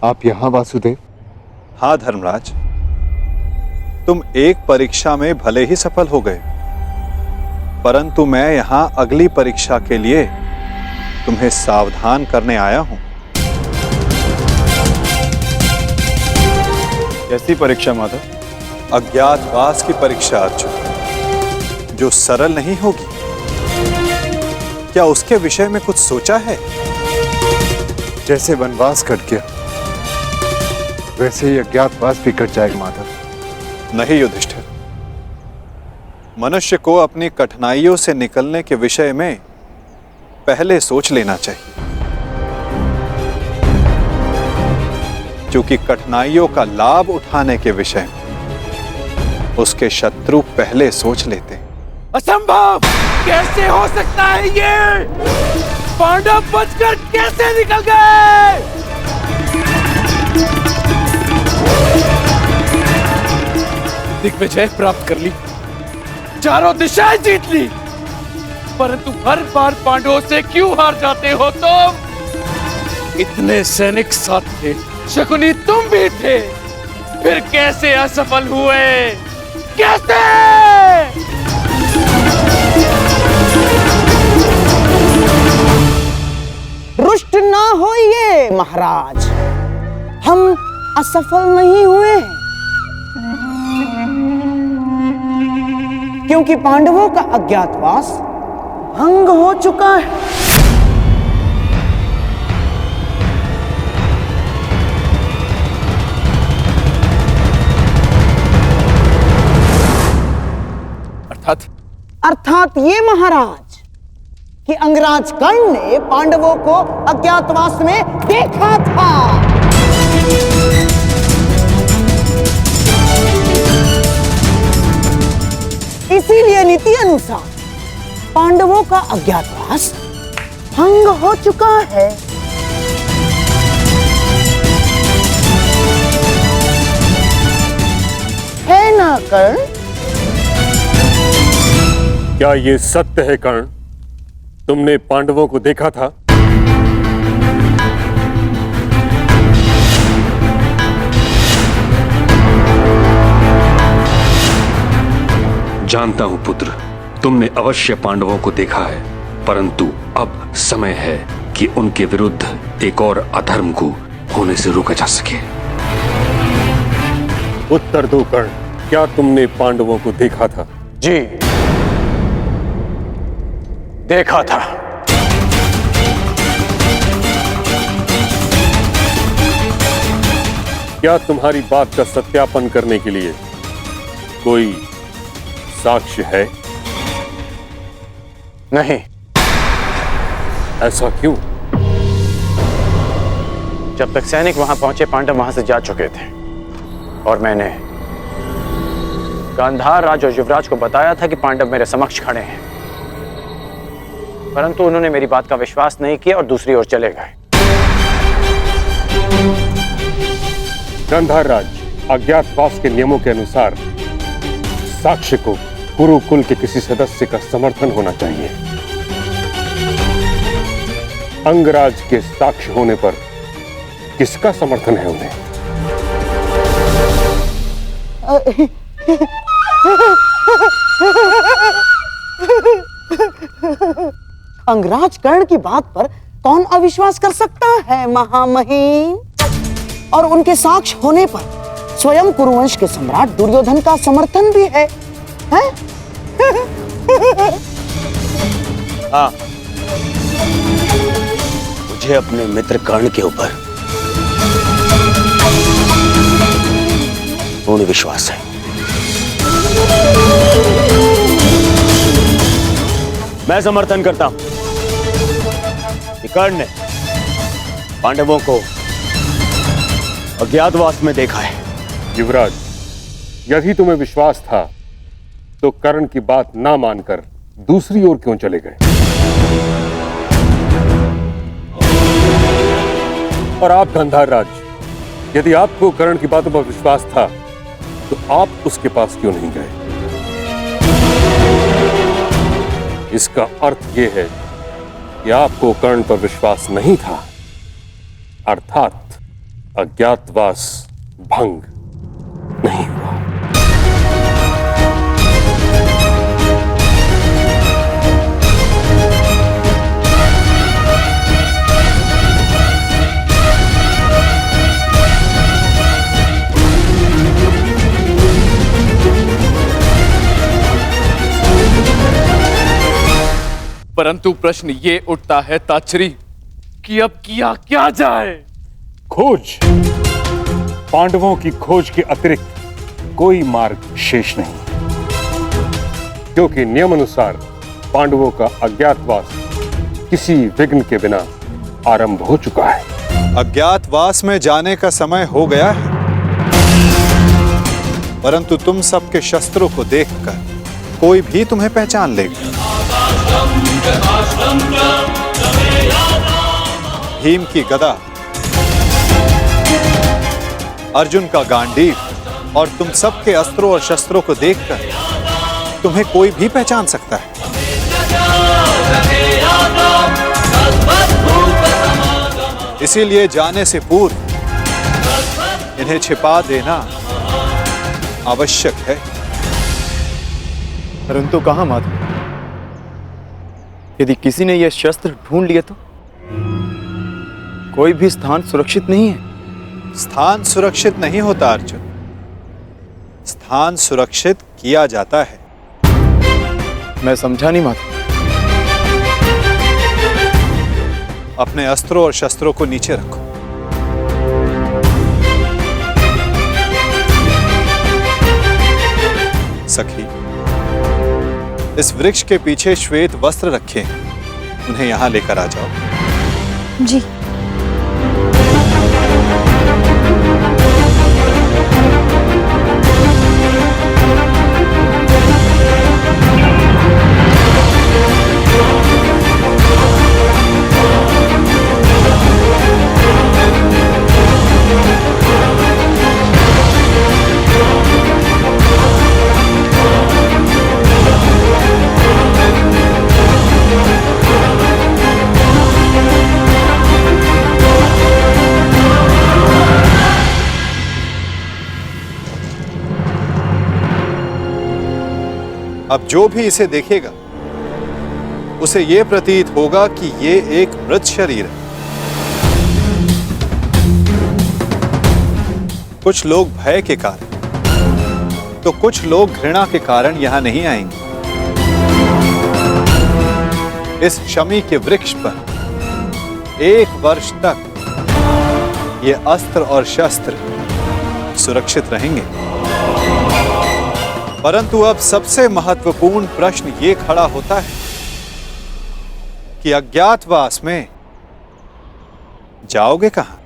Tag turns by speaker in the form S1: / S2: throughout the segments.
S1: आप यहाँ वासुदेव?
S2: हाँ धर्मराज, तुम एक परीक्षा में भले ही सफल हो गए, परंतु मैं यहाँ अगली परीक्षा के लिए तुम्हें सावधान करने आया हूं।
S3: कैसी परीक्षा माता?
S2: अज्ञातवास की परीक्षा अर्जुन, जो सरल नहीं होगी। क्या उसके विषय में कुछ सोचा है?
S1: जैसे वनवास कट गया वैसे ही अज्ञातवास भी कट जाएगा माधव।
S2: नहीं युधिष्ठिर, मनुष्य को अपनी कठिनाइयों से निकलने के विषय में पहले सोच लेना चाहिए, क्योंकि कठिनाइयों का लाभ उठाने के विषय में उसके शत्रु पहले सोच लेते हैं।
S4: असंभव! कैसे हो सकता है ये? पांडव बचकर कैसे निकल गए? दिग्विजय प्राप्त कर ली, चारों दिशाएं जीत ली, परंतु हर बार पांडवों से क्यों हार जाते हो तुम? इतने सैनिक साथ थे, शकुनी तुम भी थे, फिर कैसे असफल हुए? कैसे?
S5: रुष्ट ना होइए महाराज, हम असफल नहीं हुए, क्योंकि पांडवों का अज्ञातवास भंग हो चुका है। अर्थात ये महाराज कि अंगराज कर्ण ने पांडवों को अज्ञातवास में देखा था। इसीलिए नीति अनुसार पांडवों का अज्ञातवास भंग हो चुका है। है ना कर्ण?
S6: क्या ये सत्य है कर्ण? तुमने पांडवों को देखा था?
S7: जानता हूं पुत्र, तुमने अवश्य पांडवों को देखा है, परंतु अब समय है कि उनके विरुद्ध एक और अधर्म को होने से रोका जा सके।
S6: उत्तर दो कर्ण, क्या तुमने पांडवों को देखा था?
S3: जी, देखा था।
S6: क्या तुम्हारी बात का सत्यापन करने के लिए कोई साक्ष्य है?
S3: नहीं।
S6: ऐसा क्यों?
S3: जब तक सैनिक वहां पहुंचे, पांडव वहां से जा चुके थे और मैंने गांधार राज और युवराज को बताया था कि पांडव मेरे समक्ष खड़े हैं, परंतु उन्होंने मेरी बात का विश्वास नहीं किया और दूसरी ओर चले गए।
S6: गांधार राज, अज्ञातवास के नियमों के अनुसार साक्ष्य को कुरुकुल के किसी सदस्य का समर्थन होना चाहिए। अंगराज के साक्ष्य होने पर किसका समर्थन है उन्हें?
S5: अंगराज कर्ण की बात पर कौन अविश्वास कर सकता है महामहिम? और उनके साक्ष्य होने पर स्वयं कुरुवंश के सम्राट दुर्योधन का समर्थन भी है, हैं?
S3: हाँ, मुझे अपने मित्र कर्ण के ऊपर पूर्ण विश्वास है। मैं समर्थन करता हूं कि कर्ण ने पांडवों को अज्ञातवास में देखा है।
S6: युवराज, यदि तुम्हें विश्वास था तो कर्ण की बात ना मानकर दूसरी ओर क्यों चले गए? और आप गांधार राज, यदि आपको कर्ण की बातों पर विश्वास था तो आप उसके पास क्यों नहीं गए? इसका अर्थ यह है कि आपको कर्ण पर विश्वास नहीं था, अर्थात अज्ञातवास भंग नहीं हुआ।
S4: परंतु प्रश्न ये उठता है ताच्छरी कि अब किया क्या जाए।
S6: खोज, पांडवों की खोज के अतिरिक्त कोई मार्ग शेष नहीं, क्योंकि नियमानुसार पांडवों का अज्ञातवास किसी विघ्न के बिना आरंभ हो चुका है।
S2: अज्ञातवास में जाने का समय हो गया है, परंतु तुम सबके शस्त्रों को देखकर कोई भी तुम्हें पहचान लेगा। भीम की गदा, अर्जुन का गांडीव और तुम सबके अस्त्रों और शस्त्रों को देखकर तुम्हें कोई भी पहचान सकता है। इसीलिए जाने से पूर्व इन्हें छिपा देना आवश्यक है।
S3: परंतु कहां माधव? यदि किसी ने यह शस्त्र ढूंढ लिए तो कोई भी स्थान सुरक्षित नहीं है।
S2: स्थान सुरक्षित नहीं होता अर्जुन, स्थान सुरक्षित किया जाता है।
S3: मैं समझा नहीं माधव।
S2: अपने अस्त्रों और शस्त्रों को नीचे रखो। सखी, इस वृक्ष के पीछे श्वेत वस्त्र रखे हैं, उन्हें यहां लेकर आ जाओ।
S8: जी।
S2: अब जो भी इसे देखेगा उसे यह प्रतीत होगा कि यह एक मृत शरीर है। कुछ लोग भय के कारण तो कुछ लोग घृणा के कारण यहां नहीं आएंगे। इस शमी के वृक्ष पर 1 वर्ष तक ये अस्त्र और शस्त्र सुरक्षित रहेंगे। परंतु अब सबसे महत्वपूर्ण प्रश्न ये खड़ा होता है कि अज्ञातवास में जाओगे कहां?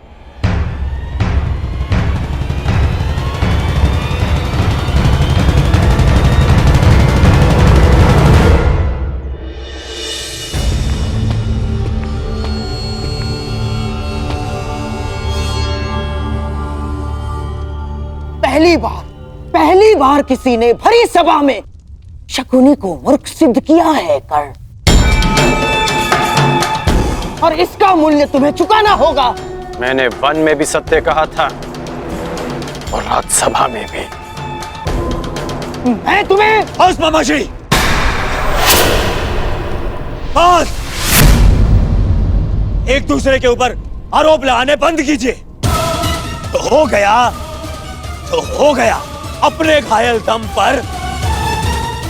S5: पहली बार किसी ने भरी सभा में शकुनी को मूर्ख सिद्ध किया है कर्ण, और इसका मूल्य तुम्हें चुकाना होगा।
S3: मैंने वन में भी सत्य कहा था और राजसभा में भी।
S5: मैं तुम्हें
S9: बस मामाजी, बस। एक दूसरे के ऊपर आरोप लगाने बंद कीजिए। तो हो गया तो हो गया। अपने घायल दम पर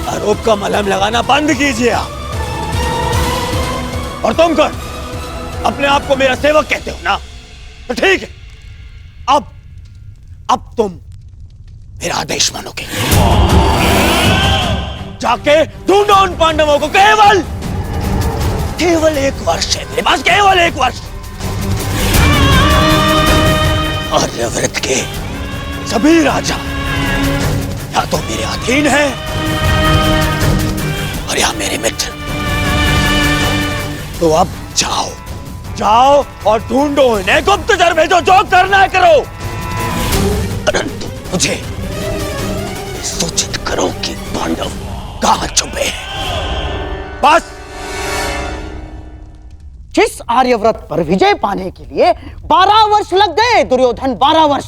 S9: आरोप का मलहम लगाना बंद कीजिए आप। और तुम कौन? अपने आप को मेरा सेवक कहते हो ना? तो ठीक है, अब तुम मेरा आदेश मानोगे। जाके ढूंढो उन पांडवों को। केवल 1 वर्ष है मेरे पास, केवल 1 वर्ष। आर्यव्रत के सभी राजा या तो मेरे अधीन है और या मेरे मित्र। तो अब जाओ और ढूंढो इन्हें, गुप्तचर भेजो, जो करना है करो। परंतु मुझे सूचित करो कि पांडव कहां छुपे हैं। बस
S5: जिस आर्यव्रत पर विजय पाने के लिए 12 वर्ष लग गए दुर्योधन, 12 वर्ष,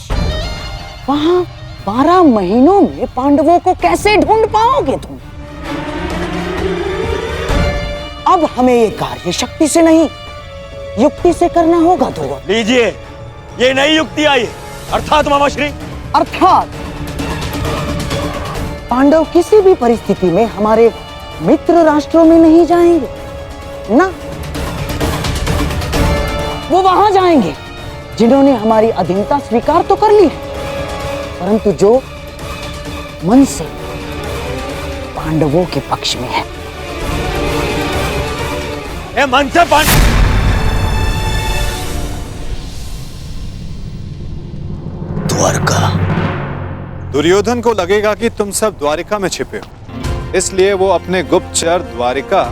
S5: वहां 12 महीनों में पांडवों को कैसे ढूंढ पाओगे तुम? अब हमें ये कार्य शक्ति से नहीं, युक्ति से करना होगा दुर्योधन।
S9: लीजिए, ये नई युक्ति आई, अर्थात मामाश्री,
S5: अर्थात पांडव किसी भी परिस्थिति में हमारे मित्र राष्ट्रों में नहीं जाएंगे ना। वो वहां जाएंगे जिन्होंने हमारी अधीनता स्वीकार तो कर ली है, परंतु जो मन से पांडवों के पक्ष में है।
S9: ये मन से द्वारका।
S2: दुर्योधन को लगेगा कि तुम सब द्वारिका में छिपे हो, इसलिए वो अपने गुप्तचर द्वारिका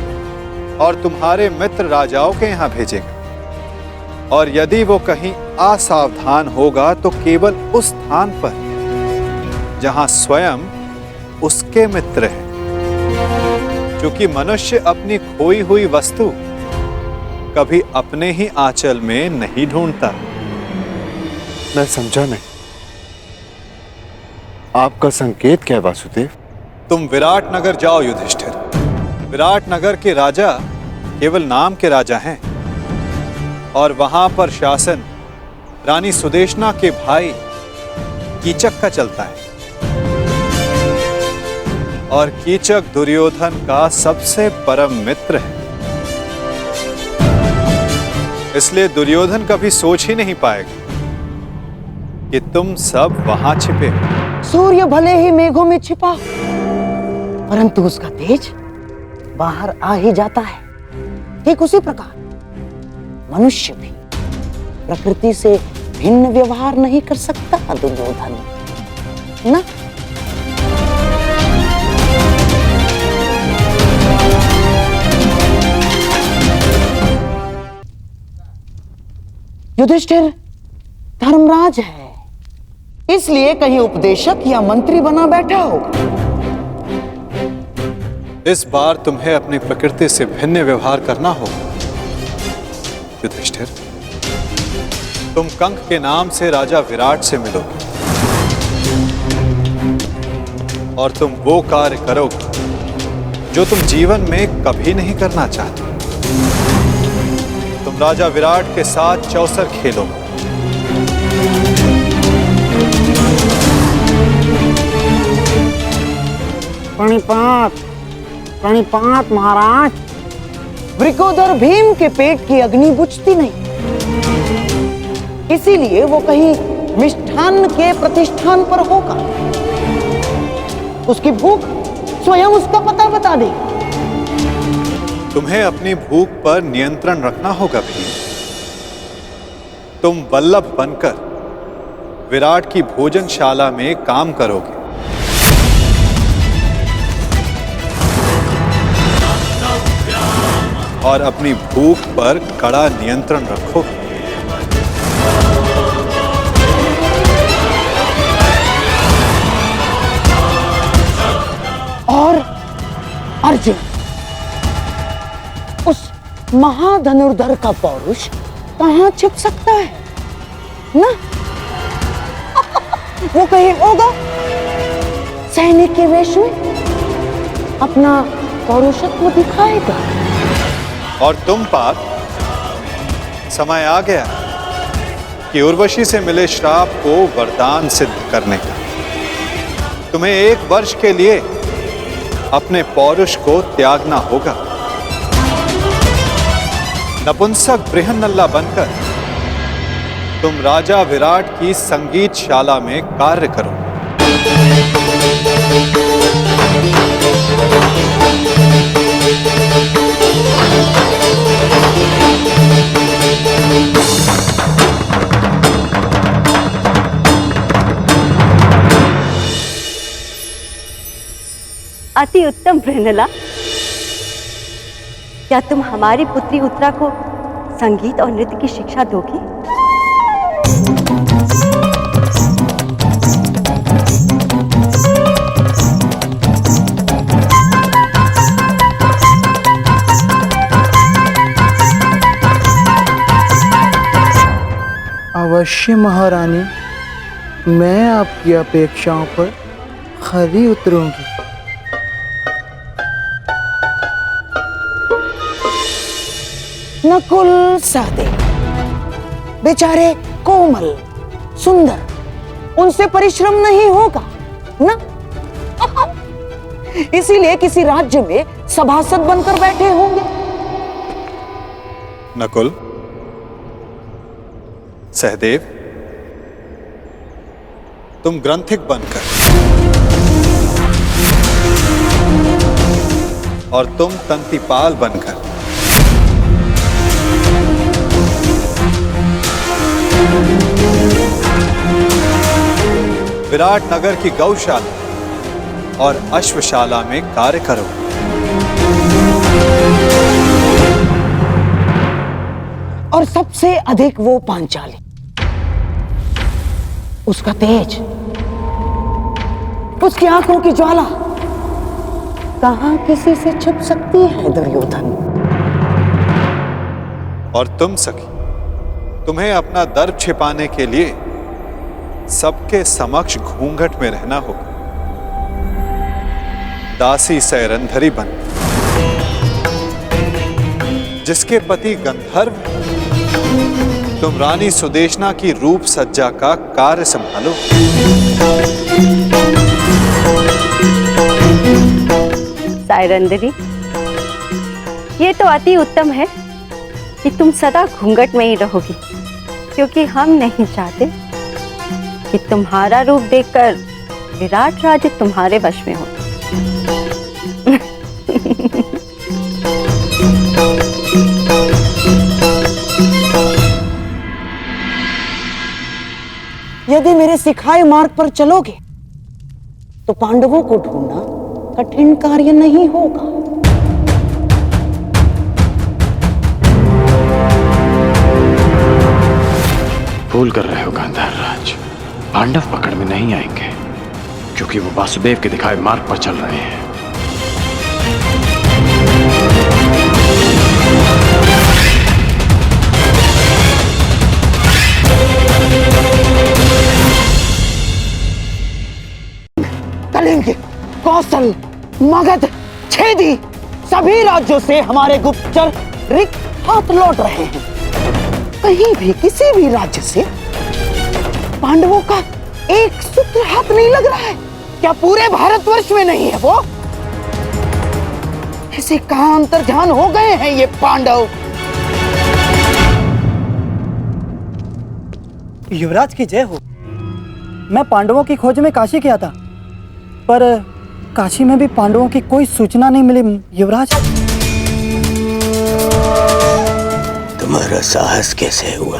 S2: और तुम्हारे मित्र राजाओं के यहाँ भेजेगा। और यदि वो कहीं असावधान होगा तो केवल उस स्थान पर जहां स्वयं उसके मित्र हैं। क्योंकि मनुष्य अपनी खोई हुई वस्तु कभी अपने ही आंचल में नहीं ढूंढता।
S1: मैं समझा नहीं, आपका संकेत क्या है वासुदेव?
S2: तुम विराट नगर जाओ युधिष्ठिर। विराट नगर के राजा केवल नाम के राजा हैं और वहां पर शासन रानी सुदेशना के भाई कीचक का चलता है। और कीचक दुर्योधन का सबसे परम मित्र है, इसलिए दुर्योधन कभी सोच ही नहीं पाएगा कि तुम सब वहां छिपे।
S5: सूर्य भले ही मेघों में छिपा हो, परंतु उसका तेज बाहर आ ही जाता है। ठीक उसी प्रकार मनुष्य भी प्रकृति से भिन्न व्यवहार नहीं कर सकता दुर्योधन, ना? युधिष्ठिर धर्मराज है, इसलिए कहीं उपदेशक या मंत्री बना बैठा होगा।
S2: इस बार तुम्हें अपनी प्रकृति से भिन्न व्यवहार करना होगा युधिष्ठिर। तुम कंक के नाम से राजा विराट से मिलोगे और तुम वो कार्य करोगे जो तुम जीवन में कभी नहीं करना चाहते। तुम राजा विराट के साथ चौसर खेलोगे।
S5: प्रणिपात महाराज। वृकोदर भीम के पेट की अग्नि बुझती नहीं, इसीलिए वो कहीं मिष्ठान्न के प्रतिष्ठान पर होगा। उसकी भूख स्वयं उसका पता बता देगी।
S2: तुम्हें अपनी भूख पर नियंत्रण रखना होगा भीम। तुम वल्लभ बनकर विराट की भोजनशाला में काम करोगे और अपनी भूख पर कड़ा नियंत्रण रखोगे।
S5: और अर्जुन, उस महाधनुर्धर का पौरुष कहां छिप सकता है ना? वो कहीं होगा सैनिक के वेश में अपना पौरुषत्व दिखाएगा।
S2: और तुम पाप, समय आ गया कि उर्वशी से मिले श्राप को वरदान सिद्ध करने का। तुम्हें 1 वर्ष के लिए अपने पौरुष को त्यागना होगा। नपुंसक बृहन्नल्ला बनकर तुम राजा विराट की संगीतशाला में कार्य करो।
S8: अति उत्तम बृहन्नला, क्या तुम हमारी पुत्री उत्तरा को संगीत और नृत्य की शिक्षा दोगी?
S10: अवश्य महारानी, मैं आपकी अपेक्षाओं पर खरी उतरूंगी।
S5: नकुल सहदेव बेचारे कोमल सुंदर, उनसे परिश्रम नहीं होगा ना। इसीलिए किसी राज्य में सभासद बनकर बैठे होंगे।
S2: नकुल, सहदेव, तुम ग्रंथिक बनकर और तुम तंतिपाल बनकर विराट नगर की गौशाला और अश्वशाला में कार्य करो।
S5: और सबसे अधिक वो पांचाली, उसका तेज, उसकी आंखों की ज्वाला कहां किसी से छुप सकती है दुर्योधन।
S2: और तुम सखी, तुम्हें अपना दर्प छिपाने के लिए सबके समक्ष घूंघट में रहना होगा। दासी सैरंधरी बन, जिसके पति गंधर्व, तुम रानी सुदेशना की रूप सज्जा का कार्य संभालो।
S8: सायरंदरी, ये तो अति उत्तम है कि तुम सदा घूंघट में ही रहोगी, क्योंकि हम नहीं चाहते कि तुम्हारा रूप देखकर विराट राज्य तुम्हारे वश में हो।
S5: यदि मेरे सिखाए मार्ग पर चलोगे तो पांडवों को ढूंढना कठिन कार्य नहीं होगा।
S3: भूल कर रहे हो गांधार राज, पांडव पकड़ में नहीं आएंगे, क्योंकि वो वासुदेव के दिखाए मार्ग पर चल रहे हैं।
S5: कलिंग, कौशल, मगध, छेदी सभी राज्यों से हमारे गुप्तचर रिक्त हाथ लौट रहे हैं। कहीं भी किसी भी राज्य से पांडवों का एक सूत्र हाथ नहीं लग रहा है। क्या पूरे भारतवर्ष में नहीं है वो? ऐसे कहां अंतर्ध्यान हो गए हैं ये पांडव?
S10: युवराज की जय हो। मैं पांडवों की खोज में काशी गया था, पर काशी में भी पांडवों की कोई सूचना नहीं मिली युवराज।
S9: तुम्हारा साहस कैसे हुआ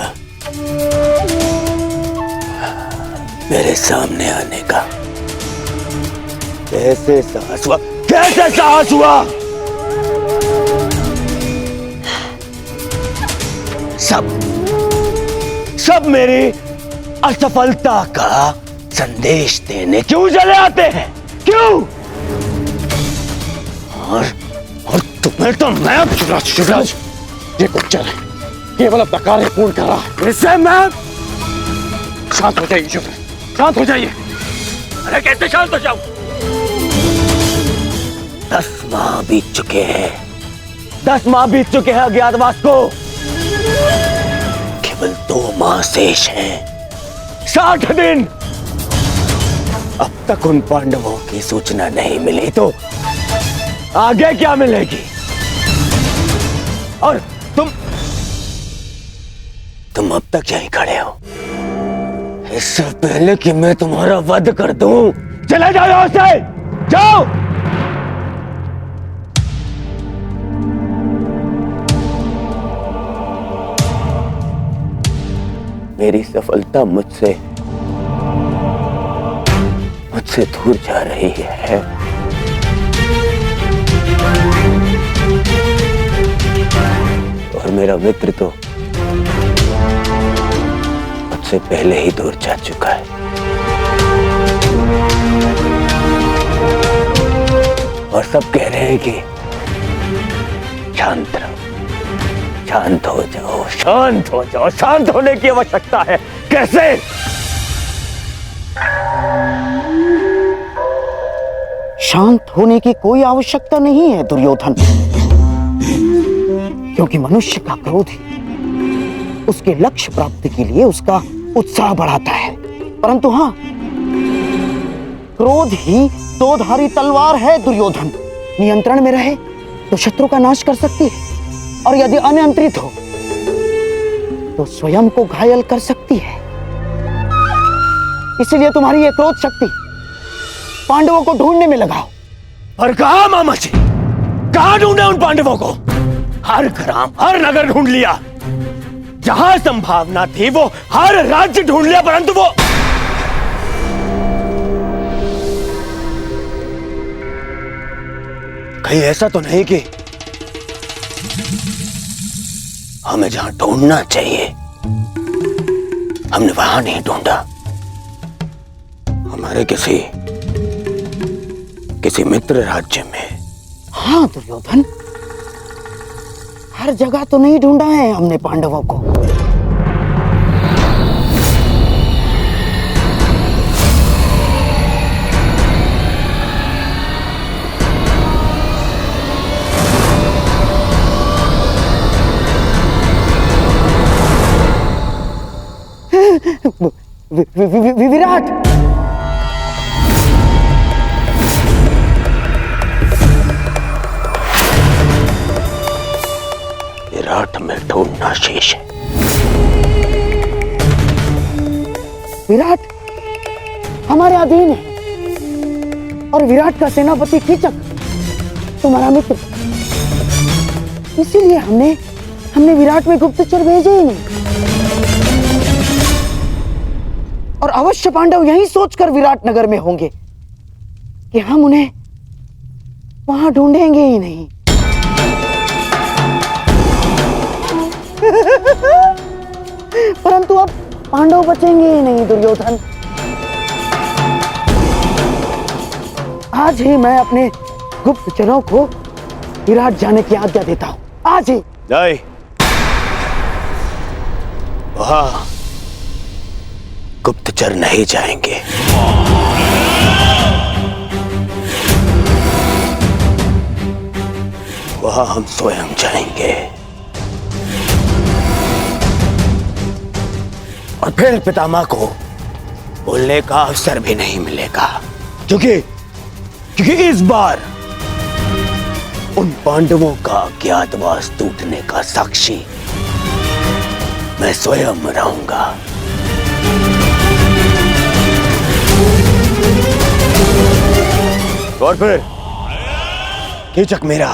S9: मेरे सामने आने का? कैसे साहस हुआ? कैसे साहस हुआ? सब मेरी असफलता का संदेश देने क्यों चले आते हैं? क्यों? और तुम्हें तो मैं
S3: शिवराज, ये गुप्तचर है, केवल अपना कार्य पूर्ण कर रहा है।
S9: इससे मैं
S3: शांत हो जाइए शिवराज, शांत हो जाइए।
S9: अरे कैसे शांत हो जाऊं? 10 माह बीत चुके हैं, 10 माह बीत चुके हैं अज्ञातवास को। केवल 2 माह शेष हैं, 60 दिन। अब तक उन पांडवों की सूचना नहीं मिली तो आगे क्या मिलेगी? और तुम अब तक यहीं खड़े हो। इससे पहले कि मैं तुम्हारा वध कर दूं, चले जाओ यहां से, जाओ। मेरी सफलता मुझसे दूर जा रही है। और मेरा मित्र तो मुझसे पहले ही दूर जा चुका है। और सब कह रहे हैं कि शांत रहो, शांत हो जाओ, शांत हो जाओ। शांत होने की आवश्यकता है। कैसे?
S5: शांत होने की कोई आवश्यकता नहीं है दुर्योधन, क्योंकि मनुष्य का क्रोध ही उसके लक्ष्य प्राप्ति के लिए उसका उत्साह बढ़ाता है। परंतु हाँ, क्रोध ही दोधारी तलवार है दुर्योधन। नियंत्रण में रहे तो शत्रु का नाश कर सकती है, और यदि अनियंत्रित हो तो स्वयं को घायल कर सकती है। इसलिए तुम्हारी यह क्रोध शक्ति पांडवों को ढूंढने में लगाओ।
S9: और कहा मामा जी, कहां ढूंढे उन पांडवों को? हर ग्राम, हर नगर ढूंढ लिया, जहां संभावना थी वो हर राज्य ढूंढ लिया, परंतु वो कहीं ऐसा तो नहीं कि हमें जहां ढूंढना चाहिए हमने वहां नहीं ढूंढा। हमारे किसी मित्र राज्य में।
S5: हाँ दुर्योधन, हर जगह तो नहीं ढूंढा है हमने पांडवों को। विराट,
S9: विराट में ढूंढना शेष है।
S5: विराट हमारे अधीन है, और विराट का सेनापति कीचक तुम्हारा मित्र। इसीलिए हमने विराट में गुप्तचर भेजे ही नहीं। और अवश्य पांडव यही सोचकर विराट नगर में होंगे कि हम उन्हें वहां ढूंढेंगे ही नहीं। परंतु अब पांडव बचेंगे ही नहीं दुर्योधन। आज ही मैं अपने गुप्तचरों को विराट जाने की आज्ञा देता हूं, आज ही।
S9: नहीं, वहां गुप्तचर नहीं जाएंगे। वहां हम स्वयं जाएंगे, और फिर पितामह को बोलने का अवसर भी नहीं मिलेगा, क्योंकि इस बार उन पांडवों का अज्ञातवास टूटने का साक्षी मैं स्वयं रहूंगा। और फिर कीचक मेरा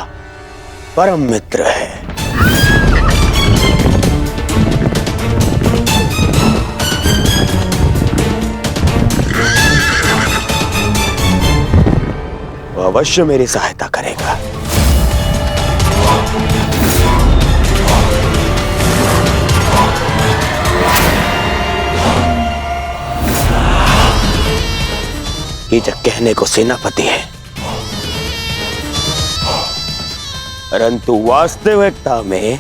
S9: परम मित्र है। वो अवश्य मेरी सहायता करेगा। कीचक कहने को सेनापति है, परंतु वास्तविकता में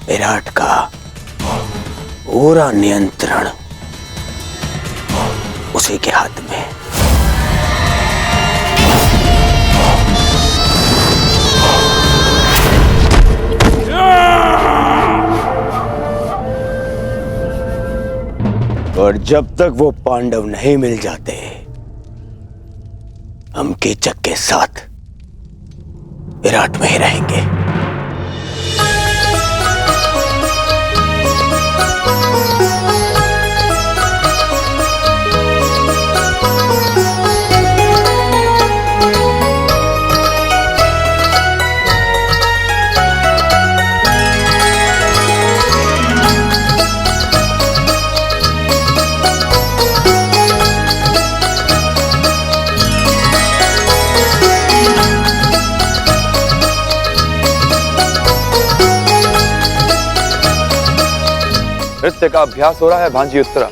S9: विराट का पूरा नियंत्रण उसी के हाथ में। और जब तक वो पांडव नहीं मिल जाते, हम कीचक के साथ विराट में ही रहेंगे।
S11: नृत्य का अभ्यास हो रहा है भांजी उत्तरा।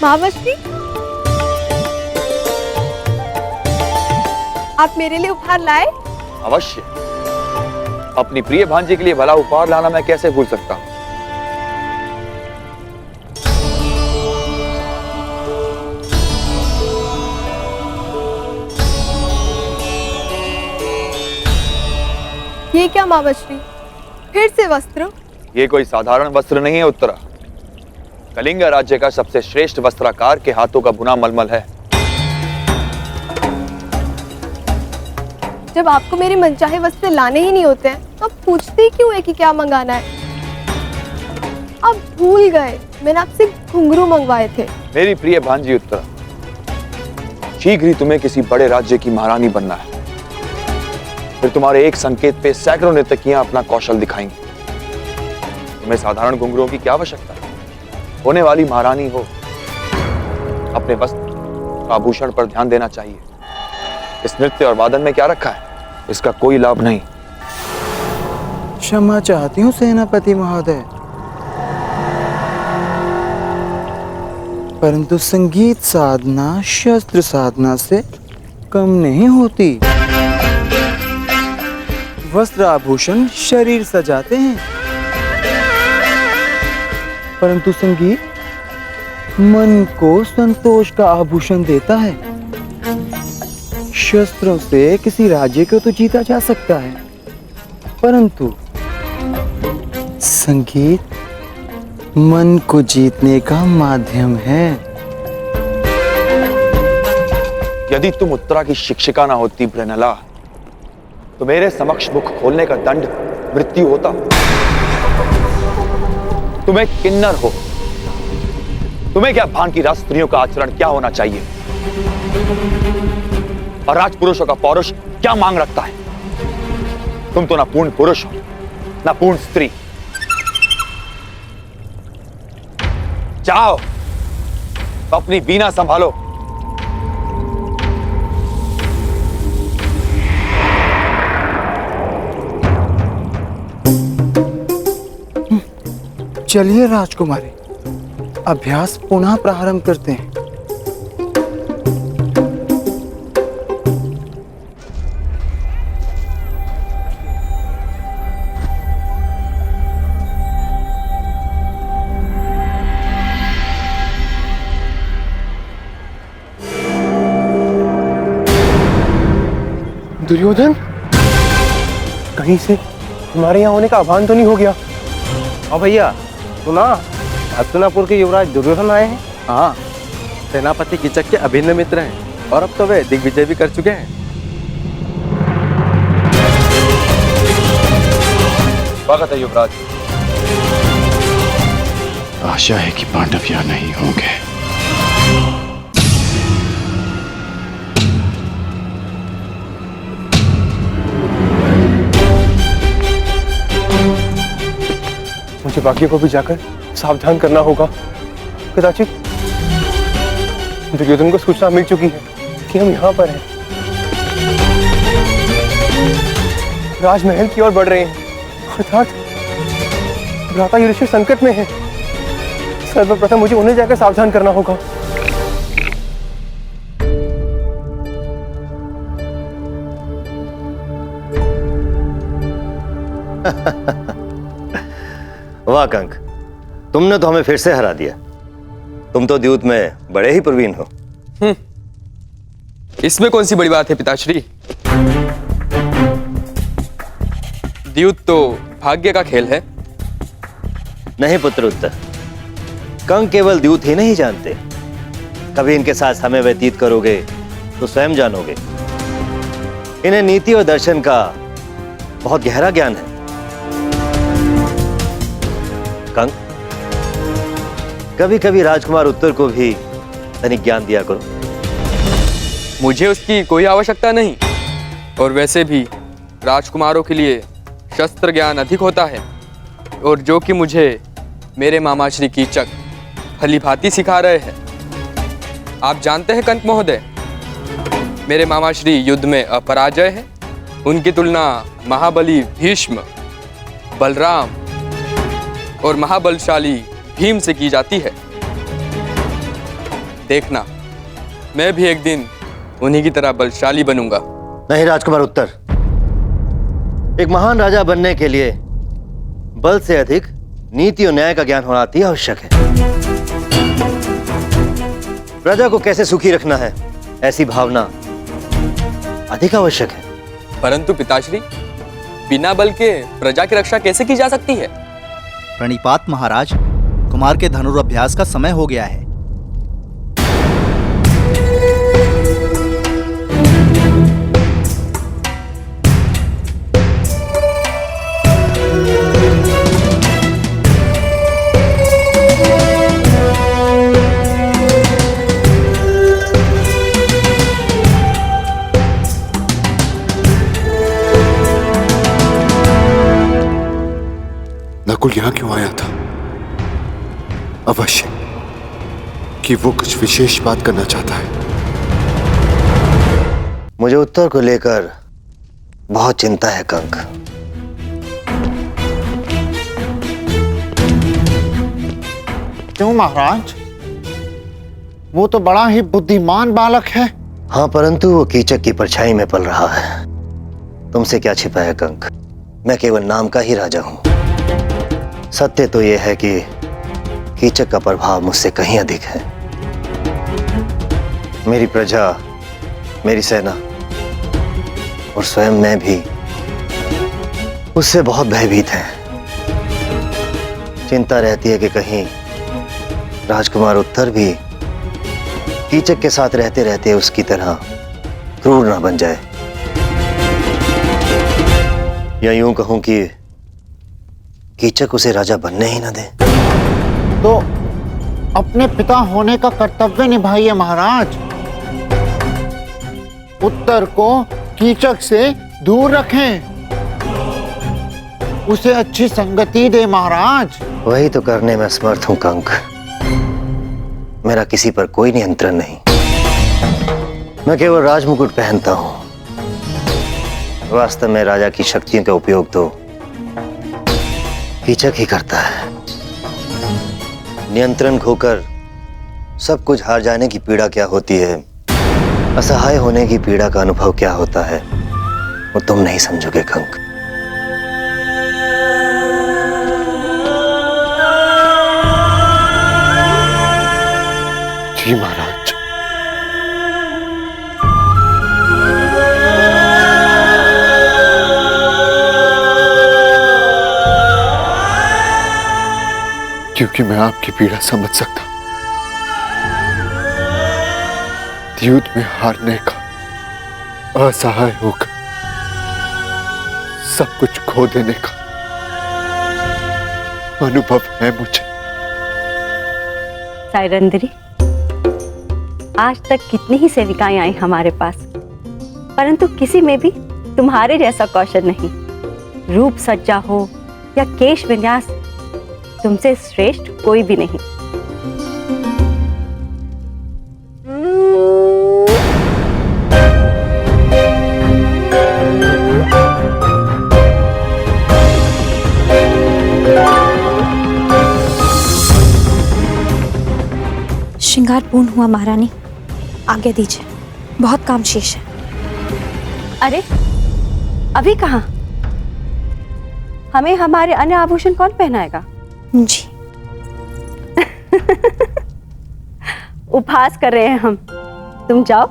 S8: महावश्री,
S12: आप मेरे लिए उपहार लाए?
S11: अवश्य। अपनी प्रिय भांजी के लिए भला उपहार लाना मैं कैसे भूल सकता हूं।
S12: ये क्या मावश्री, फिर से वस्त्र?
S11: ये कोई साधारण वस्त्र नहीं है उत्तरा। कलिंग राज्य का सबसे श्रेष्ठ वस्त्राकार के हाथों का बुना मलमल है।
S12: जब आपको मेरे मनचाहे वस्त्र लाने ही नहीं होते हैं तो आप पूछते ही क्यों है कि क्या मंगाना है? आप भूल गए मैंने आपसे घुंघरू मंगवाए थे।
S11: मेरी प्रिय भांजी उत्तरा, शीघ्र ही तुम्हें किसी बड़े राज्य की महारानी बनना है। फिर तुम्हारे एक संकेत पे सैकड़ों नर्तकियां अपना कौशल दिखाएंगी। तुम्हें साधारण घुंघरुओं की क्या आवश्यकता है? होने वाली महारानी हो, अपने वस्त्र आभूषण पर ध्यान देना चाहिए। इस नृत्य और वादन में क्या रखा है, इसका कोई लाभ नहीं।
S10: क्षमा चाहती हूँ सेनापति महोदय, परंतु संगीत साधना शस्त्र साधना से कम नहीं होती। वस्त्र आभूषण शरीर सजाते हैं, परंतु संगीत मन को संतोष का आभूषण देता है। शस्त्रों से किसी राज्य को तो जीता जा सकता है, परंतु संगीत मन को जीतने का माध्यम है।
S11: यदि तुम उत्तरा की शिक्षिका ना होती ब्रनला, तो मेरे समक्ष मुख खोलने का दंड मृत्यु होता। तुम्हें किन्नर हो, तुम्हें क्या भान की राज स्त्रियों का आचरण क्या होना चाहिए और राजपुरुषों का पौरुष क्या मांग रखता है? तुम तो ना पूर्ण पुरुष हो ना पूर्ण स्त्री। जाओ अपनी वीणा संभालो।
S10: चलिए राजकुमारी, अभ्यास पुनः प्रारंभ करते हैं।
S6: दुर्योधन, कहीं से हमारे यहाँ होने का आह्वान तो नहीं हो गया?
S13: हाँ भैया, सुना हस्तिनापुर के युवराज दुर्योधन आए हैं। हाँ, सेनापति कीचक के अभिन्न मित्र हैं और अब तो वे दिग्विजय भी कर चुके हैं।
S11: स्वागत है युवराज।
S3: आशा है कि पांडव यहाँ नहीं होंगे।
S6: मुझे बाकियों को भी जाकर सावधान करना होगा। कदाचित दुर्योधन को सूचना मिल चुकी है कि हम यहाँ पर हैं। राजमहल की ओर बढ़ रहे हैं, अर्थात भ्राता युधिष्ठिर संकट में है। सर्वप्रथम मुझे उन्हें जाकर सावधान करना होगा।
S14: वाह कंक, तुमने तो हमें फिर से हरा दिया। तुम तो द्यूत में बड़े ही प्रवीण हो।
S15: इसमें कौन सी बड़ी बात है पिताश्री? द्यूत तो भाग्य का खेल है।
S14: नहीं पुत्र उत्तर, कंक केवल द्यूत ही नहीं जानते, कभी इनके साथ समय व्यतीत करोगे तो स्वयं जानोगे। इन्हें नीति और दर्शन का बहुत गहरा ज्ञान है। कंक, कभी कभी राजकुमार उत्तर को भी तनिक ज्ञान दिया करो।
S15: मुझे उसकी कोई आवश्यकता नहीं, और वैसे भी राजकुमारों के लिए शस्त्र ज्ञान अधिक होता है, और जो कि मुझे मेरे मामा श्री कीचक भलीभांति सिखा रहे हैं। आप जानते हैं कंक महोदय, मेरे मामा श्री युद्ध में अपराजय हैं। उनकी तुलना महाबली भीष्म, बलराम और महाबलशाली भीम से की जाती है। देखना, मैं भी एक दिन उन्हीं की तरह बलशाली बनूंगा।
S14: नहीं राजकुमार उत्तर, एक महान राजा बनने के लिए बल से अधिक नीति और न्याय का ज्ञान होना अति आवश्यक है। प्रजा को कैसे सुखी रखना है, ऐसी भावना अधिक आवश्यक है।
S15: परंतु पिताश्री, बिना बल के प्रजा की रक्षा कैसे की जा सकती है?
S16: प्रणिपात महाराज, कुमार के धनुर्अभ्यास का समय हो गया है।
S1: नकुल यहां क्यों आया था? अवश्य कि वो कुछ विशेष बात करना चाहता है।
S14: मुझे उत्तर को लेकर बहुत चिंता है कंक।
S5: क्यों महाराज? वो तो बड़ा ही बुद्धिमान बालक है।
S14: हाँ, परंतु वो कीचक की परछाई में पल रहा है। तुमसे क्या छिपा है कंक? मैं केवल नाम का ही राजा हूं। सत्य तो यह है कि कीचक का प्रभाव मुझसे कहीं अधिक है। मेरी प्रजा, मेरी सेना और स्वयं मैं भी उससे बहुत भयभीत हैं। चिंता रहती है कि कहीं राजकुमार उत्तर भी कीचक के साथ रहते रहते उसकी तरह क्रूर ना बन जाए, या यूं कहूं कि कीचक उसे राजा बनने ही ना दे।
S5: तो अपने पिता होने का कर्तव्य निभाइए महाराज। उत्तर को कीचक से दूर रखें, उसे अच्छी संगति दे महाराज।
S14: वही तो करने में असमर्थ हूं कंक। मेरा किसी पर कोई नियंत्रण नहीं। मैं केवल राजमुकुट पहनता हूं। वास्तव में राजा की शक्तियों का उपयोग तो कीचक ही करता है। नियंत्रण खोकर सब कुछ हार जाने की पीड़ा क्या होती है, असहाय होने की पीड़ा का अनुभव क्या होता है, वो तुम नहीं समझोगे कंक।
S1: जी महाराज। क्योंकि मैं आपकी पीड़ा समझ सकता हूं। युद्ध में हारने का, असहाय होकर सब कुछ खो देने का अनुभव है मुझे।
S8: सायरंदरी, आज तक कितनी ही सेविकाएं आई हमारे पास, परंतु किसी में भी तुम्हारे जैसा कौशल नहीं। रूप सज्जा हो या केश विन्यास, तुमसे श्रेष्ठ कोई भी नहीं।
S17: श्रृंगार पूर्ण हुआ महारानी, आज्ञा दीजिए, बहुत काम शेष है।
S8: अरे अभी कहाँ? हमें हमारे अन्य आभूषण कौन पहनाएगा?
S17: जी।
S8: उपहास कर रहे हैं हम। तुम जाओ,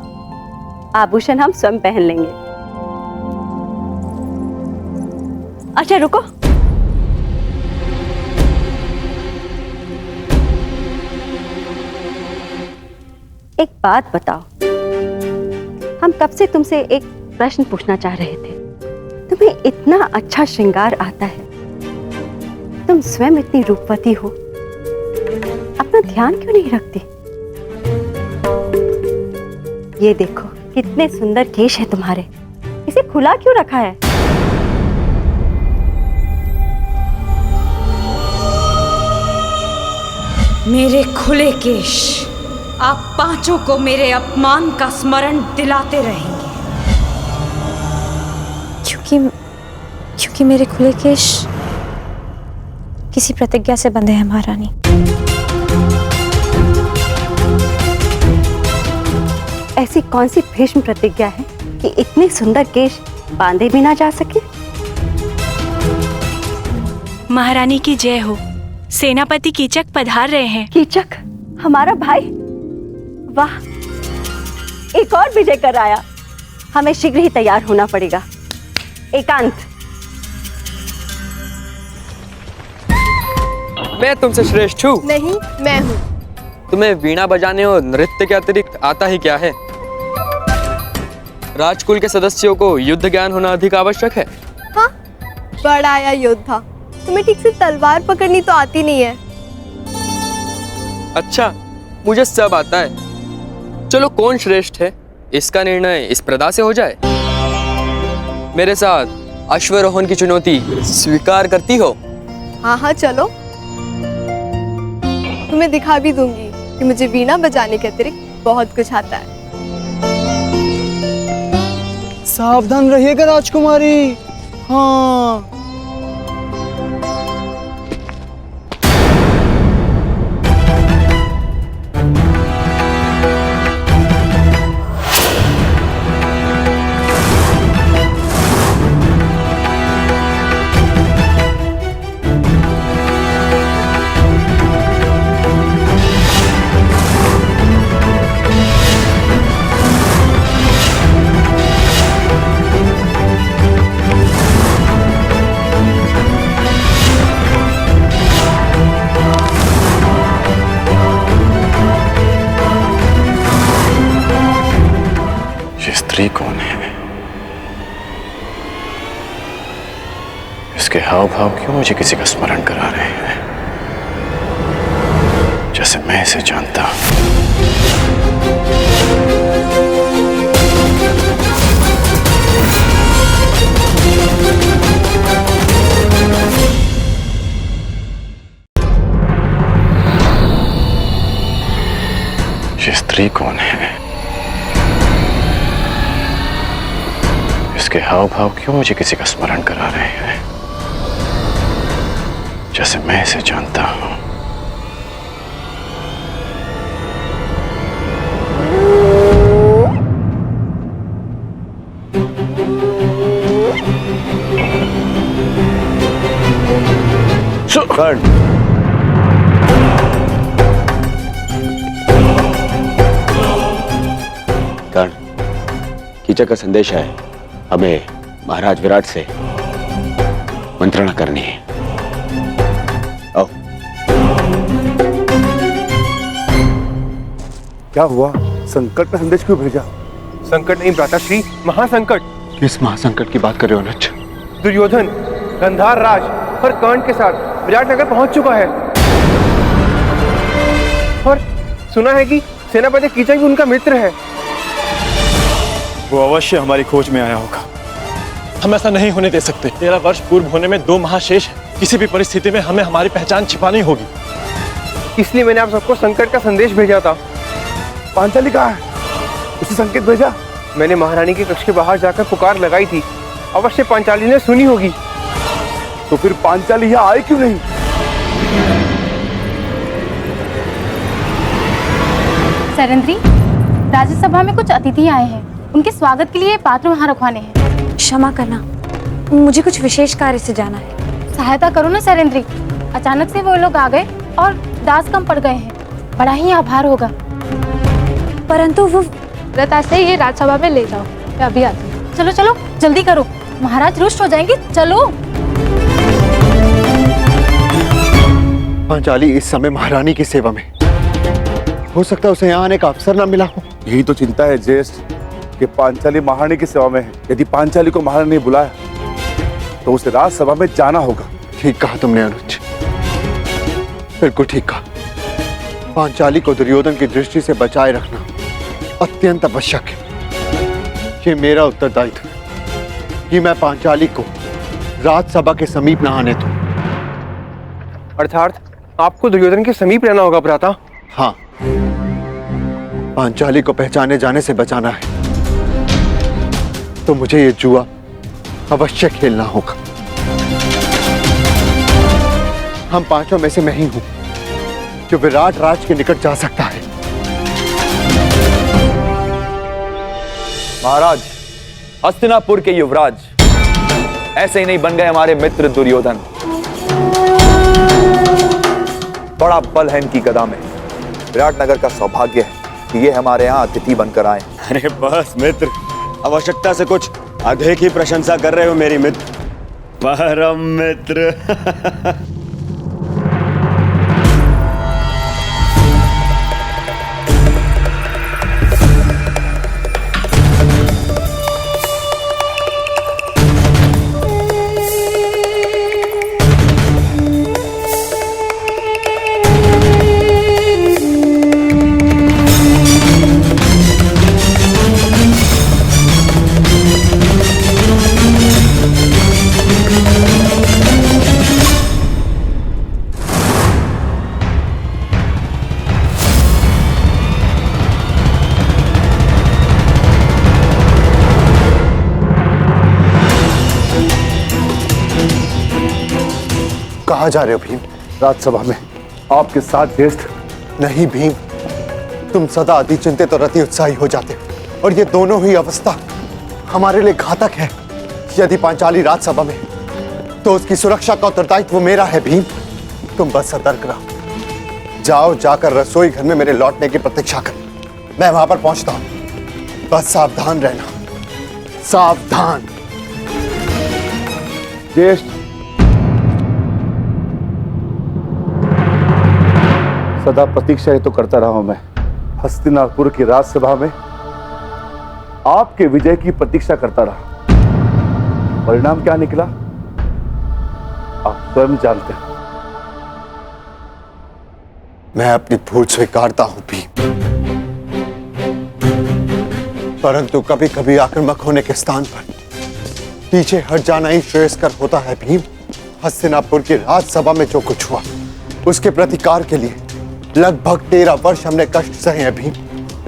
S8: आभूषण हम स्वयं पहन लेंगे। अच्छा रुको, एक बात बताओ। हम कब से तुमसे एक प्रश्न पूछना चाह रहे थे। तुम्हें इतना अच्छा श्रृंगार आता है, तुम स्वयं इतनी रूपवती हो, अपना ध्यान क्यों नहीं रखती? ये देखो कितने सुंदर केश है तुम्हारे, इसे खुला क्यों रखा है?
S17: मेरे खुले केश आप पांचों को मेरे अपमान का स्मरण दिलाते रहेंगे। क्योंकि मेरे खुले केश किसी प्रतिज्ञा से बंधे हैं महारानी।
S8: ऐसी कौन सी भीष्म प्रतिज्ञा है कि इतने सुंदर केश बांधे भी ना जा सके?
S17: महारानी की जय हो। सेनापति कीचक पधार रहे हैं।
S8: कीचक हमारा भाई? वाह, एक और विजय कर आया। हमें शीघ्र ही तैयार होना पड़ेगा। एकांत,
S15: मैं तुमसे श्रेष्ठ हूँ?
S12: नहीं, मैं हूँ।
S15: तुम्हें वीणा बजाने और नृत्य के अतिरिक्त आता ही क्या है? राजकुल के सदस्यों को युद्ध ज्ञान होना अधिक आवश्यक है।
S12: हाँ, बड़ा आया योद्धा। तुम्हें ठीक से तलवार पकड़नी तो आती नहीं है।
S15: अच्छा, मुझे सब आता है। चलो कौन श्रेष्ठ है इसका निर्णय इस प्रदा से हो जाए। मेरे साथ अश्वरोहण की चुनौती स्वीकार करती हो?
S12: हाँ हाँ चलो, तुम्हें दिखा भी दूंगी कि मुझे वीणा बजाने के अतिरिक्त बहुत कुछ आता है।
S10: सावधान रहिएगा राजकुमारी। हाँ।
S3: स्त्री कौन है? इसके हाव भाव क्यों मुझे किसी का स्मरण करा रहे हैं, जैसे मैं इसे जानता हूं। ये स्त्री कौन है? इसके हाव भाव क्यों मुझे किसी का स्मरण करा रहे हैं, जैसे मैं इसे जानता हूं।
S11: कर्ण, कर्ण, कीचक का संदेश है। हमें महाराज विराट से मंत्रणा करनी है। आओ।
S1: क्या हुआ? संकट का संदेश क्यों भेजा?
S6: संकट नहीं भ्राताश्री, महासंकट।
S3: किस महासंकट की बात कर रहे हो अनुज?
S6: दुर्योधन गंधार राज और कर्ण के साथ विराटनगर पहुंच चुका है और सुना है कि सेनापति कीचक भी उनका मित्र है।
S13: वो अवश्य हमारी खोज में आया होगा। हम ऐसा नहीं होने दे सकते। 13 वर्ष पूर्व होने में 2 महाशेष है। किसी भी परिस्थिति में हमें हमारी पहचान छिपानी होगी।
S6: इसलिए मैंने आप सबको संकट का संदेश भेजा था।
S1: पांचाली कहाँ है? उसे संकेत भेजा?
S6: मैंने महारानी के कक्ष के बाहर जाकर पुकार लगाई थी। अवश्य पांचाली ने सुनी होगी।
S1: तो फिर पांचाली यहाँ आई क्यों नहीं?
S18: सैरंद्री, राज्यसभा में कुछ अतिथि आए हैं। उनके स्वागत के लिए पात्र वहाँ रखवाने हैं।
S17: क्षमा करना, मुझे कुछ विशेष कार्य से जाना है।
S18: सहायता करो ना सैरंद्री। अचानक से वो लोग आ गए और दास कम पड़ गए हैं। बड़ा ही आभार होगा।
S17: परंतु वो
S18: लता से ये राज्यसभा में ले जाओ। मैं अभी आती हूँ। चलो चलो जल्दी करो, महाराज रुष्ट हो जाएंगे। चलो।
S3: पांचाली इस समय महारानी की सेवा में, हो सकता है उसे यहाँ आने का अवसर न मिला हो।
S1: यही तो चिंता है ज्येष्ठ, कि पांचाली महारानी की सेवा में है। यदि पांचाली को महारानी ने बुलाया तो उसे राजसभा में जाना होगा।
S3: ठीक कहा तुमने अनुज, बिल्कुल ठीक कहा। पांचाली को दुर्योधन की दृष्टि से बचाए रखना अत्यंत आवश्यक है। ये मेरा उत्तरदायित्व है कि मैं पांचाली को राजसभा के समीप न आने दूं।
S6: अर्थात आपको दुर्योधन के समीप रहना होगा भ्राता।
S3: हाँ, पांचाली को पहचाने जाने से बचाना है तो मुझे ये जुआ अवश्य खेलना होगा। हम पांचों में से मैं ही हूं जो विराट राज के निकट जा सकता है।
S11: महाराज, हस्तिनापुर के युवराज ऐसे ही नहीं बन गए हमारे मित्र दुर्योधन। बड़ा बल है इनकी गदा में। विराटनगर का सौभाग्य है कि ये हमारे यहाँ अतिथि बनकर आए।
S9: अरे बस मित्र, आवश्यकता से कुछ अधिक ही प्रशंसा कर रहे हो मेरी मित्र। परम मित्र।
S3: कहाँ जा रहे हो भीम?
S1: राजसभा में आपके साथ ज्येष्ठ।
S3: नहीं भीम, तुम सदा अति चिंतित और अति उत्साही हो जाते हो और ये दोनों ही अवस्था हमारे लिए घातक है। यदि पांचाली राजसभा में तो उसकी सुरक्षा का उत्तरदायित्व मेरा है भीम। तुम बस सतर्क रहो। जाओ, जाकर रसोई घर में मेरे लौटने की प्रतीक्षा कर। मैं वहां पर पहुंचता हूं। बस सावधान रहना, सावधान।
S1: ज्येष्ठ, सदा प्रतीक्षा ही तो करता रहा हूं मैं। हस्तिनापुर की राजसभा में आपके विजय की प्रतीक्षा करता रहा। परिणाम क्या निकला आप स्वयं जानते हैं।
S3: मैं अपनी भूल स्वीकारता हूं भी, परंतु कभी कभी आक्रामक होने के स्थान पर पीछे हट जाना ही श्रेयस्कर होता है भीम। हस्तिनापुर की राजसभा में जो कुछ हुआ उसके प्रतिकार के लिए लगभग 13 वर्ष हमने कष्ट सहे हैं भीम,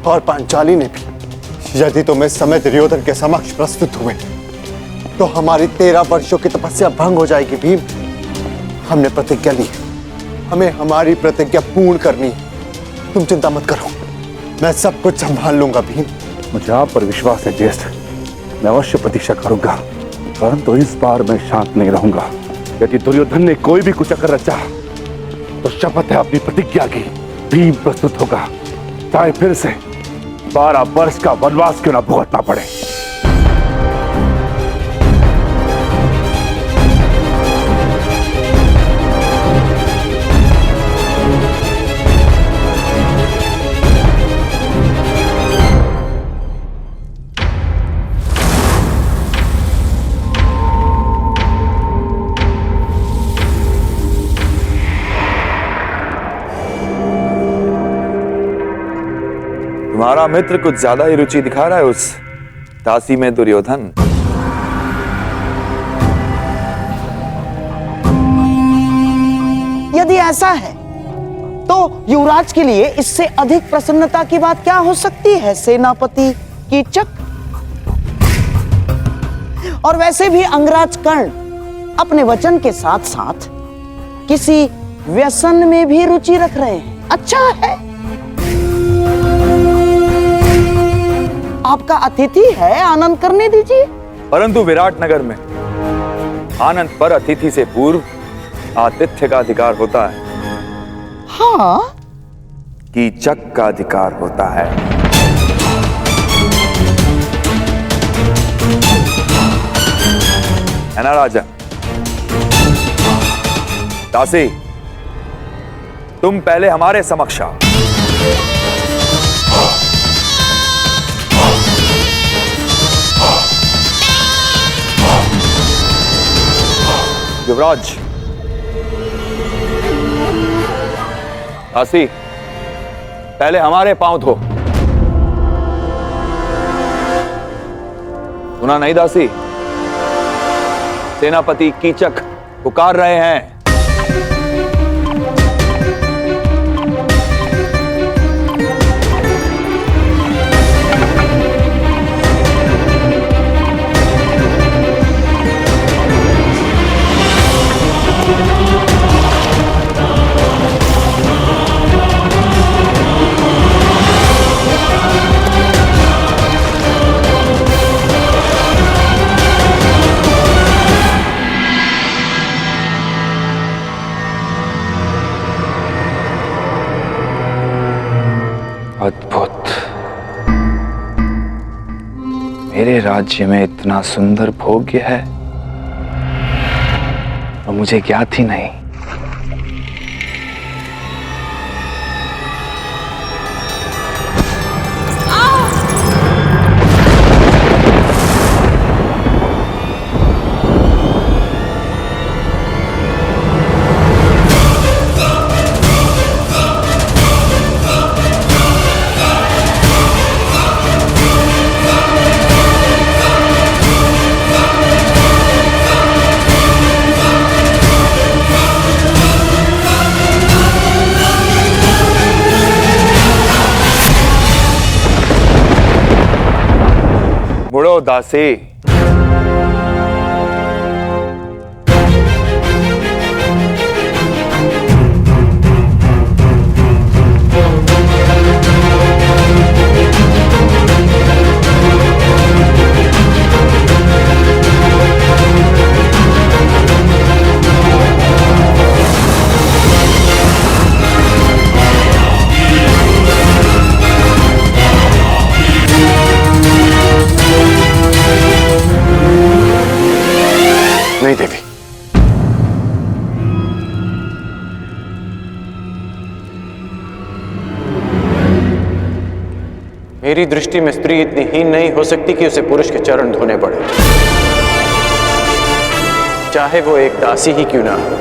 S3: और पांचाली ने भी। यदि तुम इस समय दुर्योधन के समक्ष प्रस्तुत हुए तो हमारी 13 वर्षों की तपस्या भंग हो जाएगी भीम। हमने प्रतिज्ञा ली, हमें हमारी प्रतिज्ञा पूर्ण करनी है। तुम चिंता मत करो, मैं सब कुछ संभाल लूंगा भीम।
S1: मुझे आप पर विश्वास है ज्येष्ठ। मैं अवश्य प्रतीक्षा करूंगा, परंतु इस बार मैं शांत नहीं रहूंगा। यदि दुर्योधन ने कोई भी कुचक्र रचा तो शपथ है अपनी प्रतिज्ञा की, भीम प्रस्तुत होगा, चाहे फिर से 12 वर्ष का वनवास क्यों ना भुगतना पड़े।
S11: तुम्हारा मित्र कुछ ज्यादा ही रुचि दिखा रहा है उस दासी में दुर्योधन।
S5: यदि ऐसा है तो युवराज के लिए इससे अधिक प्रसन्नता की बात क्या हो सकती है सेनापति कीचक। और वैसे भी अंगराज कर्ण अपने वचन के साथ साथ किसी व्यसन में भी रुचि रख रहे हैं। अच्छा है, आपका अतिथि है, आनंद करने दीजिए।
S11: परंतु विराटनगर में आनंद पर अतिथि से पूर्व आतिथ्य का अधिकार होता है।
S5: हाँ,
S11: कीचक का अधिकार होता है। है ना राजा? दासी, तुम पहले हमारे समक्ष आओ। युवराज, दासी, पहले हमारे पांव धो। सुना नहीं दासी? सेनापति कीचक पुकार रहे हैं। मेरे राज्य में इतना सुंदर भोग्य है और मुझे ज्ञात ही नहीं। मुड़ो दासी। नहीं देवी,
S19: मेरी दृष्टि में स्त्री इतनी हीन नहीं हो सकती कि उसे पुरुष के चरण धोने पड़े, चाहे वो एक दासी ही क्यों ना हो।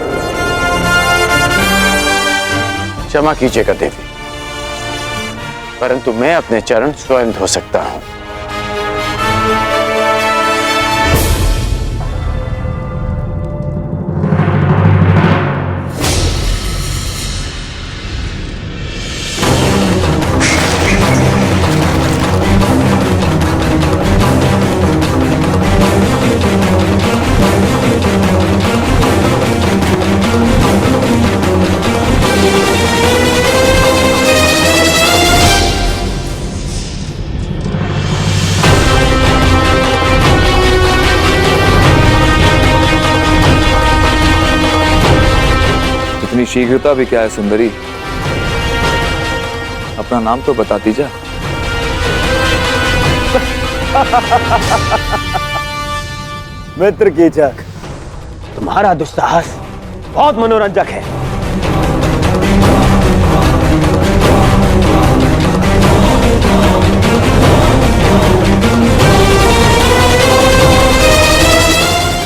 S19: क्षमा कीजिएगा देवी, परंतु मैं अपने चरण स्वयं धो सकता हूं।
S11: इतनी शीघ्रता भी क्या है सुंदरी? अपना नाम तो बताती जा।
S9: मित्र कीचक, तुम्हारा दुस्साहस बहुत मनोरंजक है।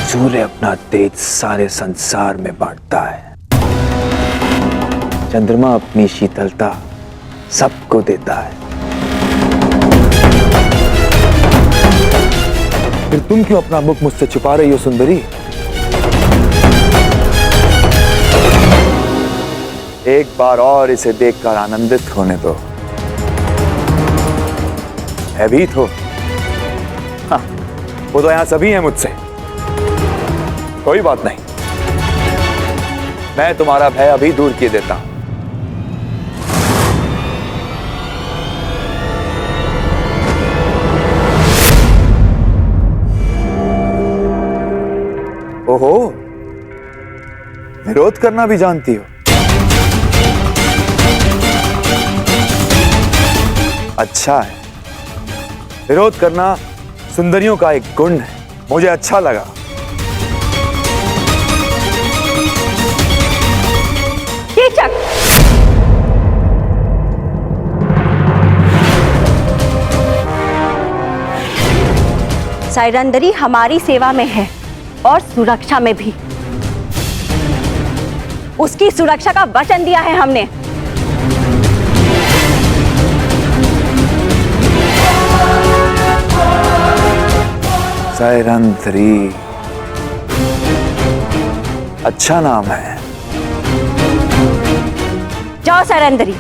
S11: सूर्य अपना तेज सारे संसार में बांटता है, चंद्रमा अपनी शीतलता सबको देता है। फिर तुम क्यों अपना मुख मुझसे छुपा रही हो सुंदरी? एक बार और इसे देखकर आनंदित होने दो। भयभीत हो? हाँ, वो तो यहां सभी हैं मुझसे। कोई बात नहीं, मैं तुम्हारा भय अभी दूर किए देता हूं। ओहो, विरोध करना भी जानती हो? अच्छा है, विरोध करना सुंदरियों का एक गुण है, मुझे अच्छा लगा।
S8: कीचक, साइरंदरी हमारी सेवा में है और सुरक्षा में भी। उसकी सुरक्षा का वचन दिया है हमने।
S11: साइरंदरी अच्छा नाम है।
S8: जाओ साइरंदरी।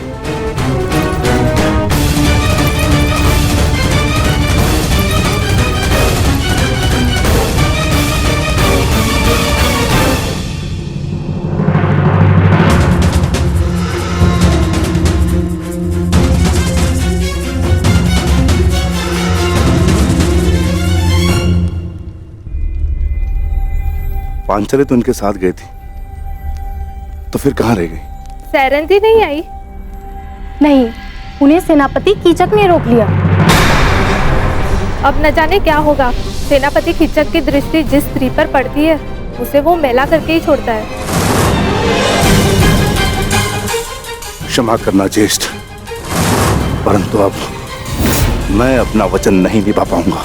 S1: पांचाली तो उनके साथ गई थी, तो फिर कहाँ रह गई?
S12: सायरंती नहीं आई?
S18: नहीं, उन्हें सेनापति कीचक ने रोक लिया।
S12: अब न जाने क्या होगा। सेनापति कीचक की दृष्टि जिस स्त्री पर पड़ती है उसे वो मैला करके ही छोड़ता है।
S1: क्षमा करना ज्येष्ठ, परंतु अब मैं अपना वचन नहीं निभा पाऊंगा।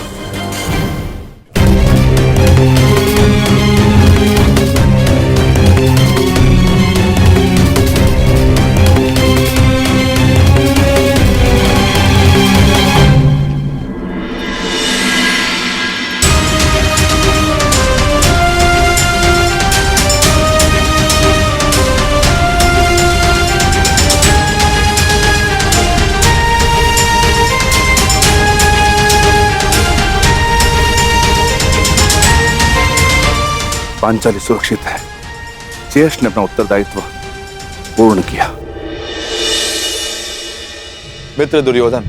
S1: पांचाली सुरक्षित है। ज्येष्ठ ने अपना उत्तरदायित्व पूर्ण किया।
S11: मित्र दुर्योधन,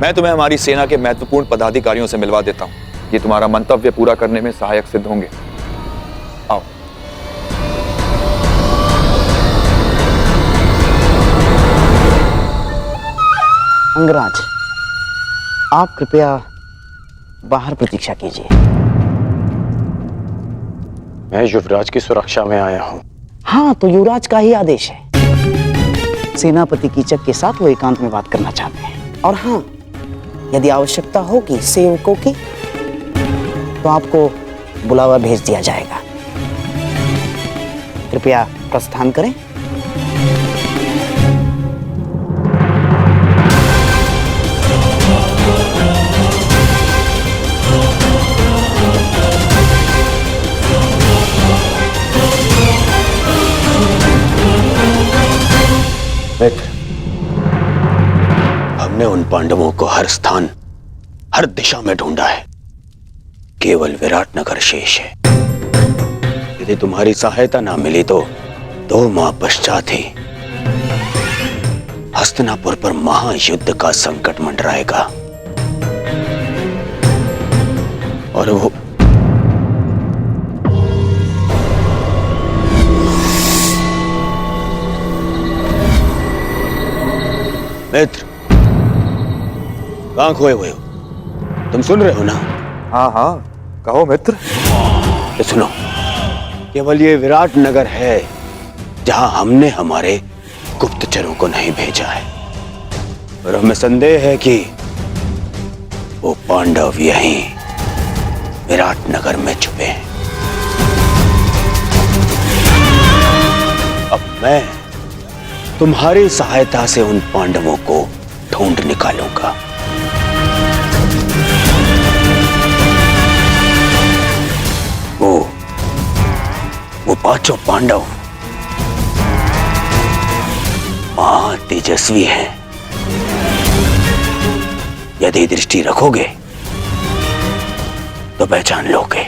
S11: मैं तुम्हें हमारी सेना के महत्वपूर्ण पदाधिकारियों से मिलवा देता हूं। ये तुम्हारा मंतव्य पूरा करने में सहायक सिद्ध होंगे। आओ।
S5: अंगराज, आप कृपया बाहर प्रतीक्षा कीजिए।
S19: मैं युवराज की सुरक्षा में आया हूँ।
S5: हाँ, तो युवराज का ही आदेश है। सेनापति कीचक के साथ वो एकांत में बात करना चाहते हैं। और हाँ, यदि आवश्यकता होगी सेवकों की तो आपको बुलावा भेज दिया जाएगा। कृपया प्रस्थान करें।
S9: मित्र, हमने उन पांडवों को हर स्थान, हर दिशा में ढूंढा है। केवल विराटनगर शेष है। यदि तुम्हारी सहायता ना मिली तो 2 माह पश्चात ही हस्तिनापुर पर महायुद्ध का संकट मंडराएगा। और वो मित्र, कहां खोए हुए हो? तुम सुन रहे हो ना?
S11: हाँ हाँ, कहो मित्र।
S9: तो सुनो, केवल ये विराट नगर है जहां हमने हमारे गुप्तचरों को नहीं भेजा है। और हमें संदेह है कि वो पांडव यहीं विराट नगर में छुपे हैं। अब मैं तुम्हारी सहायता से उन पांडवों को ढूंढ निकालूंगा। वो 5 पांडव तेजस्वी हैं। यदि दृष्टि रखोगे तो पहचान लोगे।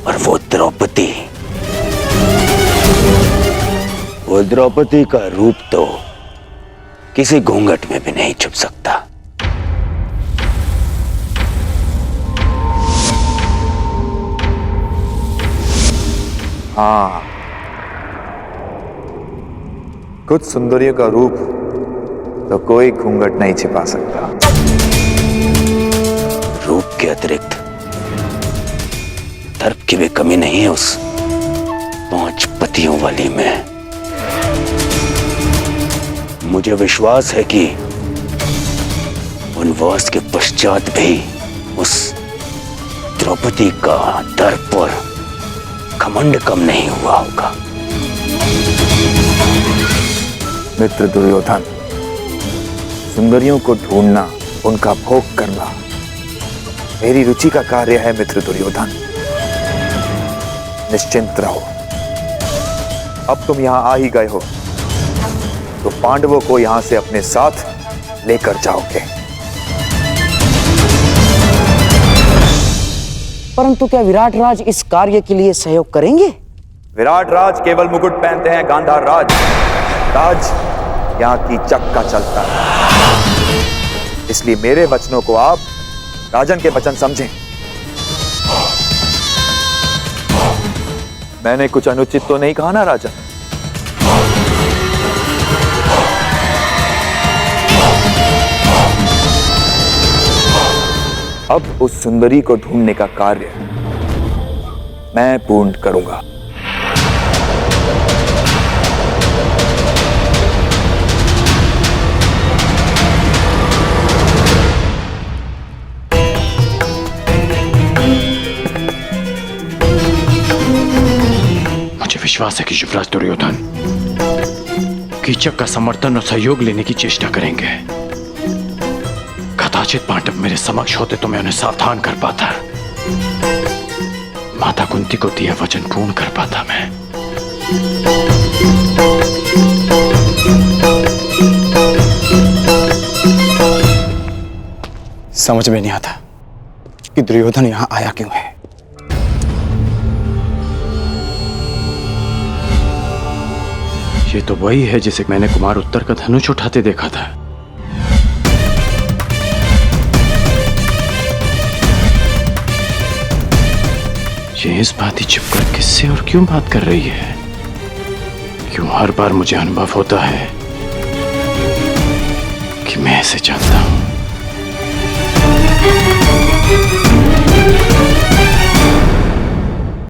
S9: और वो द्रौपदी का रूप तो किसी घूंघट में भी नहीं छुप सकता।
S11: हाँ, कुछ सुंदरियों का रूप तो कोई घूंघट नहीं छिपा सकता।
S9: रूप के अतिरिक्त दर्प की भी कमी नहीं है उस 5 पतियों वाली में। मुझे विश्वास है कि वनवास के पश्चात भी उस द्रौपदी का दर्प और घमंड कम नहीं हुआ होगा।
S11: मित्र दुर्योधन, सुंदरियों को ढूंढना, उनका भोग करना मेरी रुचि का कार्य है। मित्र दुर्योधन, निश्चिंत रहो। अब तुम यहां आ ही गए हो तो पांडवों को यहां से अपने साथ लेकर जाओगे।
S5: परंतु क्या विराट राज इस कार्य के लिए सहयोग करेंगे?
S11: विराट राज केवल मुकुट पहनते हैं, गांधार राज यहाँ की चक्का चलता है। इसलिए मेरे वचनों को आप राजन के वचन समझें। मैंने कुछ अनुचित तो नहीं कहा ना राजन? अब उस सुंदरी को ढूंढने का कार्य मैं पूर्ण करूंगा।
S19: मुझे विश्वास है कि युवराज दुर्योधन कीचक का समर्थन और सहयोग लेने की चेष्टा करेंगे। कदाचित पांडव मेरे समक्ष होते तो मैं उन्हें सावधान कर पाता, माता कुंती को दिया वचन पूर्ण कर पाता मैं।
S9: समझ में नहीं आता कि दुर्योधन यहां आया क्यों है। ये तो वही है जिसे मैंने कुमार उत्तर का धनुष उठाते देखा था। ये इस बात ही छिपकर किससे और क्यों बात कर रही है? क्यों हर बार मुझे अनुभव होता है कि मैं इसे जानता हूं।